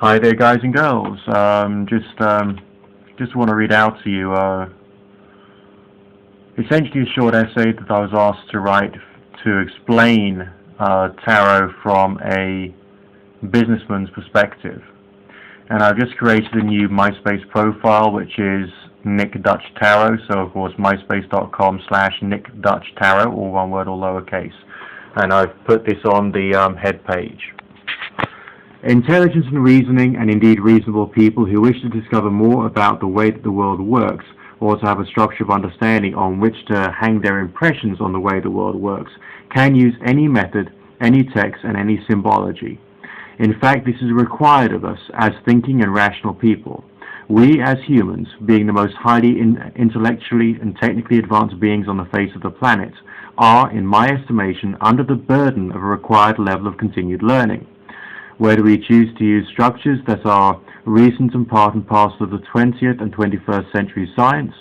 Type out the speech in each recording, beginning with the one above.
Hi there, guys and girls. Just want to read out to you essentially a short essay that I was asked to write to explain tarot from a businessman's perspective. And I've just created a new Myspace profile, which is Nick Dutch Tarot. So of course, myspace.com/Nick Dutch Tarot, all one word, all lowercase. And I've put this on the head page. Intelligent and reasoning, and indeed reasonable people who wish to discover more about the way that the world works, or to have a structure of understanding on which to hang their impressions on the way the world works, can use any method, any text, and any symbology. In fact, this is required of us as thinking and rational people. We, as humans, being the most highly intellectually and technically advanced beings on the face of the planet, are, in my estimation, under the burden of a required level of continued learning. Whether we choose to use structures that are recent and part and parcel of the 20th and 21st century science,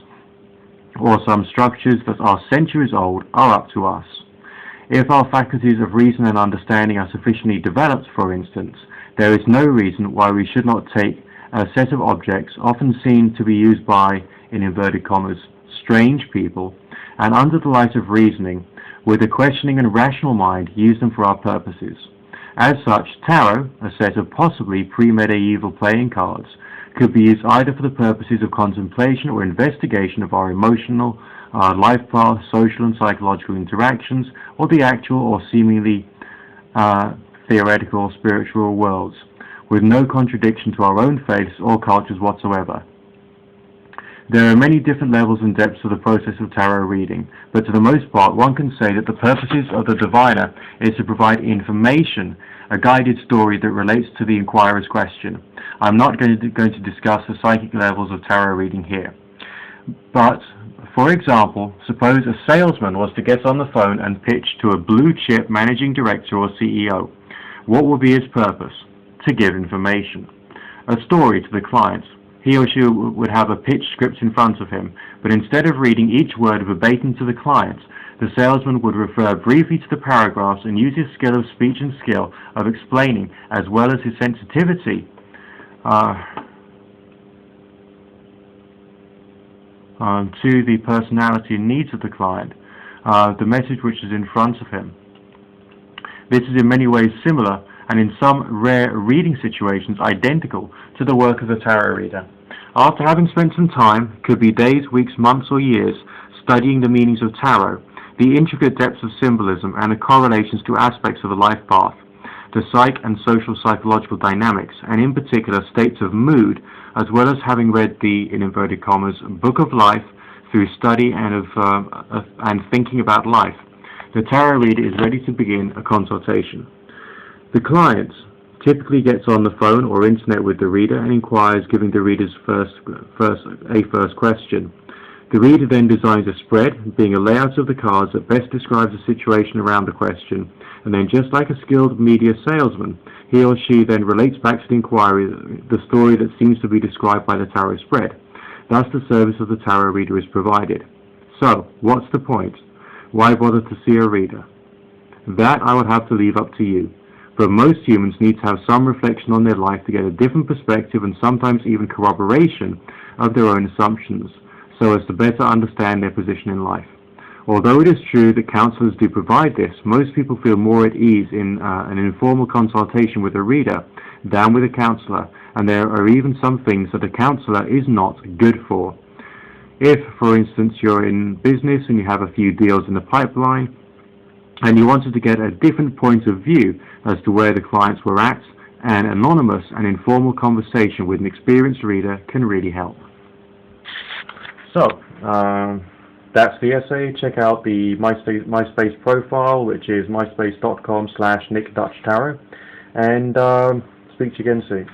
or some structures that are centuries old, are up to us. If our faculties of reason and understanding are sufficiently developed, for instance, there is no reason why we should not take a set of objects often seen to be used by, in inverted commas, strange people, and under the light of reasoning, with a questioning and rational mind, use them for our purposes. As such, tarot, a set of possibly pre-medieval playing cards, could be used either for the purposes of contemplation or investigation of our emotional, life path, social and psychological interactions, or the actual or seemingly theoretical or spiritual worlds, with no contradiction to our own faiths or cultures whatsoever. There are many different levels and depths of the process of tarot reading, but to the most part one can say that the purposes of the diviner is to provide information, a guided story that relates to the inquirer's question. I'm not going to discuss the psychic levels of tarot reading here. But, for example, suppose a salesman was to get on the phone and pitch to a blue chip managing director or CEO. What would be his purpose? To give information. A story to the client. He or she would have a pitch script in front of him, but instead of reading each word verbatim to the client, the salesman would refer briefly to the paragraphs and use his skill of speech and skill of explaining, as well as his sensitivity to the personality and needs of the client, the message which is in front of him. This is in many ways similar, and in some rare reading situations identical to the work of the tarot reader. After having spent some time, could be days, weeks, months or years, studying the meanings of tarot, the intricate depths of symbolism and the correlations to aspects of the life path, the psych and social psychological dynamics, and in particular states of mood, as well as having read the, in inverted commas, book of life through study and thinking about life, the tarot reader is ready to begin a consultation. The client typically gets on the phone or internet with the reader and inquires, giving the reader's first question. The reader then designs a spread, being a layout of the cards that best describes the situation around the question, and then just like a skilled media salesman, he or she then relates back to the inquiry the story that seems to be described by the tarot spread. Thus the service of the tarot reader is provided. So, what's the point? Why bother to see a reader? That I would have to leave up to you. But most humans need to have some reflection on their life to get a different perspective and sometimes even corroboration of their own assumptions, so as to better understand their position in life. Although it is true that counselors do provide this, most people feel more at ease in an informal consultation with a reader than with a counselor, and there are even some things that a counselor is not good for. If, for instance, you're in business and you have a few deals in the pipeline, and you wanted to get a different point of view as to where the clients were at, an anonymous and informal conversation with an experienced reader can really help. So, that's the essay. Check out the Myspace profile, which is myspace.com/Nick Dutch Tarot, and speak to you again soon.